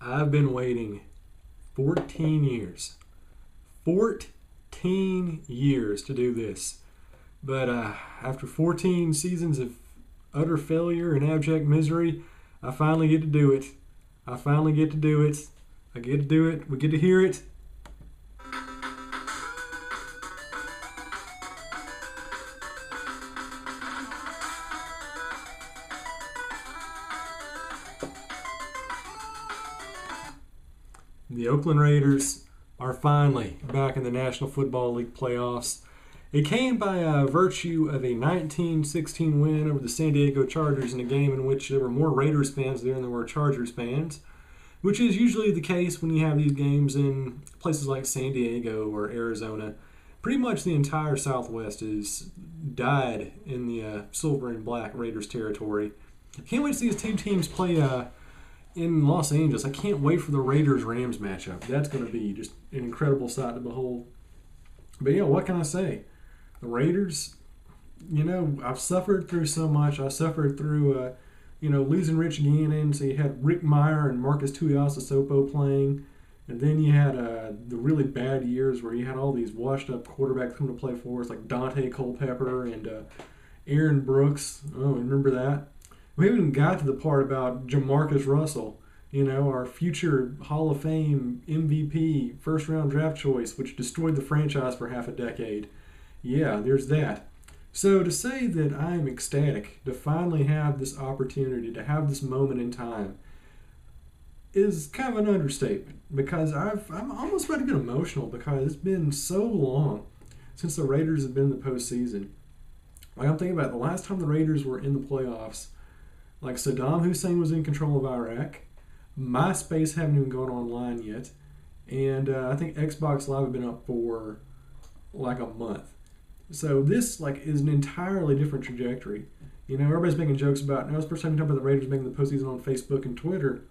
I've been waiting 14 years. 14 years to do this. But after 14 seasons of utter failure and abject misery, I finally get to do it. I finally get to do it. I get to do it. We get to hear it. The Oakland Raiders are finally back in the National Football League playoffs. It came by virtue of a 19-16 win over the San Diego Chargers in a game in which there were more Raiders fans there than there were Chargers fans, which is usually the case when you have these games in places like San Diego or Arizona. Pretty much the entire Southwest is died in the silver and black Raiders territory. Can't wait to see these two teams play in Los Angeles. I can't wait for the Raiders-Rams matchup. That's going to be just an incredible sight to behold. But yeah, what can I say? The Raiders, I've suffered through so much. I suffered through, losing Rich Gannon. So you had Rick Meyer and Marcus Tuiasosopo playing. And then you had the really bad years where you had all these washed-up quarterbacks come to play for us, like Dante Culpepper and Aaron Brooks. Oh, remember that? We haven't even got to the part about Jamarcus Russell, our future Hall of Fame MVP, first-round draft choice, which destroyed the franchise for half a decade. Yeah, there's that. So to say that I'm ecstatic to finally have this opportunity, to have this moment in time, is kind of an understatement, because I'm almost about to get emotional because it's been so long since the Raiders have been in the postseason. Like, I'm thinking about the last time the Raiders were in the playoffs. Like, Saddam Hussein was in control of Iraq. MySpace haven't even gone online yet. And I think Xbox Live have been up for like a month. So this is an entirely different trajectory. Everybody's making jokes about, it's the first time you talk about the Raiders making the postseason on Facebook and Twitter.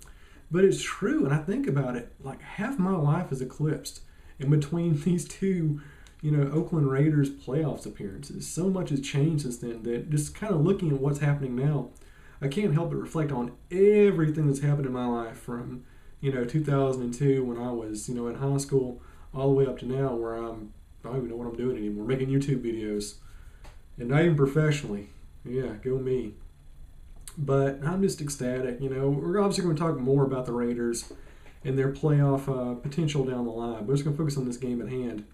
But it's true, and I think about it, like half my life is eclipsed in between these two, Oakland Raiders playoffs appearances. So much has changed since then that just kind of looking at what's happening now, I can't help but reflect on everything that's happened in my life from, 2002 when I was, in high school all the way up to now where I don't even know what I'm doing anymore, making YouTube videos. And not even professionally. Yeah, go me. But I'm just ecstatic. We're obviously going to talk more about the Raiders and their playoff potential down the line. But we're just going to focus on this game at hand.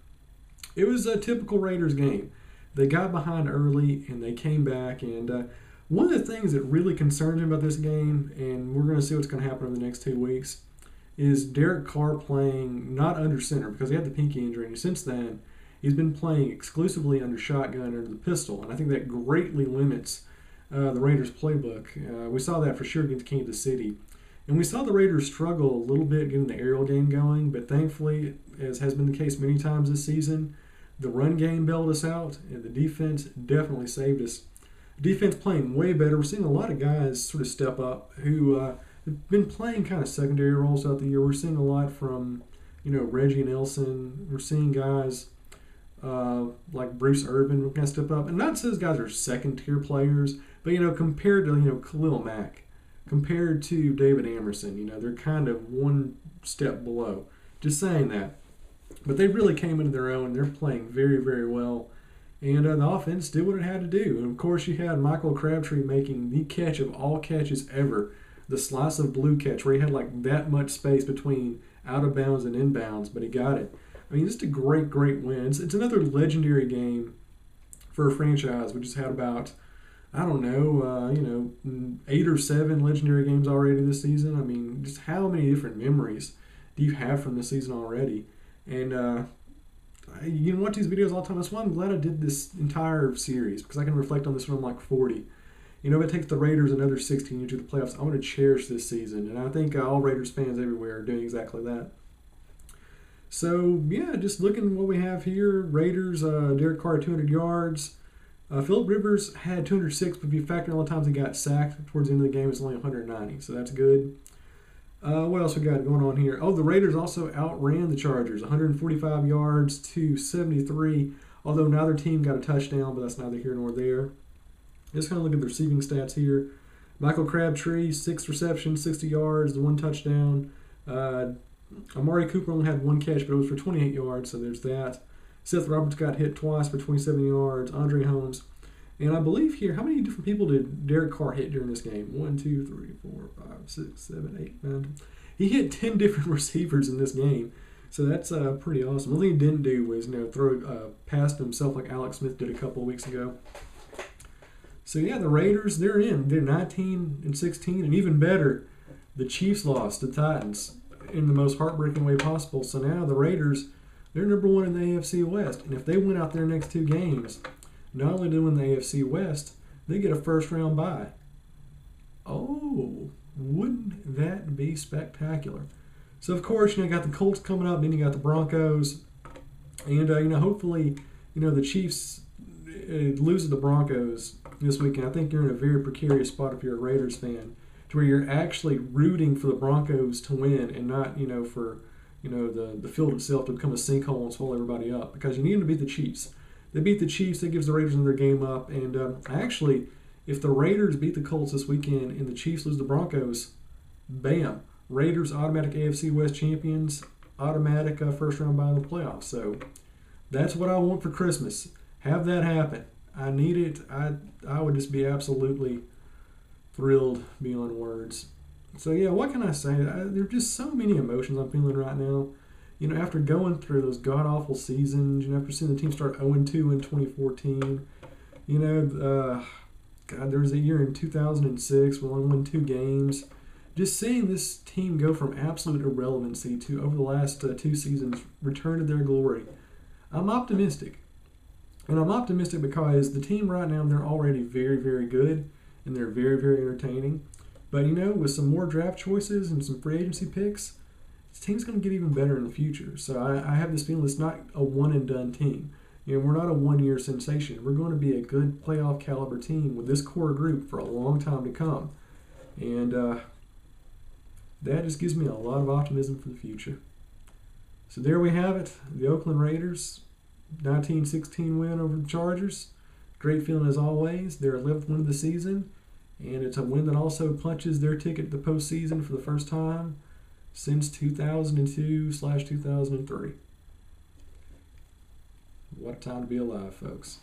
It was a typical Raiders game. They got behind early and they came back, and one of the things that really concerns me about this game, and we're going to see what's going to happen over the next 2 weeks, is Derek Carr playing not under center because he had the pinky injury, and since then he's been playing exclusively under shotgun under the pistol, and I think that greatly limits the Raiders' playbook. We saw that for sure against Kansas City, and we saw the Raiders struggle a little bit getting the aerial game going, but thankfully, as has been the case many times this season, the run game bailed us out, and the defense definitely saved us. Defense playing way better. We're seeing a lot of guys sort of step up who have been playing kind of secondary roles throughout the year. We're seeing a lot from, Reggie Nelson. We're seeing guys like Bruce Irvin kind of step up. And not to say those guys are second-tier players, but, compared to, Khalil Mack, compared to David Amerson, they're kind of one step below. Just saying that. But they really came into their own. They're playing very, very well. And the offense did what it had to do. And, of course, you had Michael Crabtree making the catch of all catches ever, the slice of blue catch, where he had that much space between out of bounds and inbounds, but he got it. I mean, just a great, great win. It's another legendary game for a franchise. We just had about, 8 or 7 legendary games already this season. I mean, just how many different memories do you have from this season already? And, you can watch these videos all the time. That's why I'm glad I did this entire series, because I can reflect on this when I'm like 40. If it takes the Raiders another 16 years to the playoffs, I want to cherish this season. And I think all Raiders fans everywhere are doing exactly that. So, yeah, just looking at what we have here. Raiders, Derek Carr, 200 yards. Phillip Rivers had 206, but if you factor in all the times he got sacked towards the end of the game, it's only 190. So that's good. What else we got going on here? Oh, the Raiders also outran the Chargers, 145 yards to 73, although neither team got a touchdown, but that's neither here nor there. Just kind of look at the receiving stats here. Michael Crabtree, 6 receptions, 60 yards, the 1 touchdown. Amari Cooper only had one catch, but it was for 28 yards, so there's that. Seth Roberts got hit twice for 27 yards. Andre Holmes. And I believe here, how many different people did Derek Carr hit during this game? 1, 2, 3, 4, 5, 6, 7, 8, 9. He hit 10 different receivers in this game. So that's pretty awesome. One thing he didn't do was throw past himself like Alex Smith did a couple of weeks ago. So yeah, the Raiders, they're in. They're 19-16, and even better, the Chiefs lost to the Titans in the most heartbreaking way possible. So now the Raiders, they're number one in the AFC West. And if they win out their next two games, not only do they win the AFC West, they get a first-round bye. Oh, wouldn't that be spectacular? So, of course, you got the Colts coming up, then you got the Broncos. And, hopefully, the Chiefs lose to the Broncos this weekend. I think you're in a very precarious spot if you're a Raiders fan, to where you're actually rooting for the Broncos to win and not, for, the field itself to become a sinkhole and swallow everybody up, because you need them to beat the Chiefs. They beat the Chiefs, that gives the Raiders another game up. And actually, if the Raiders beat the Colts this weekend and the Chiefs lose the Broncos, bam, Raiders automatic AFC West champions, automatic first round bye in the playoffs. So that's what I want for Christmas. Have that happen. I need it. I would just be absolutely thrilled beyond words. So yeah, what can I say? There are just so many emotions I'm feeling right now. After going through those god-awful seasons, after seeing the team start 0-2 in 2014, God, there was a year in 2006 when we only won 2 games. Just seeing this team go from absolute irrelevancy to, over the last 2 seasons, return to their glory, I'm optimistic. And I'm optimistic because the team right now, they're already very, very good, and they're very, very entertaining. But, with some more draft choices and some free agency picks, this team's going to get even better in the future. So I have this feeling it's not a one-and-done team. We're not a one-year sensation. We're going to be a good playoff caliber team with this core group for a long time to come. And that just gives me a lot of optimism for the future. So there we have it. The Oakland Raiders, 19-16 win over the Chargers. Great feeling as always. Their 11th win of the season. And it's a win that also punches their ticket to the postseason for the first time since 2002/2003. What a time to be alive, folks.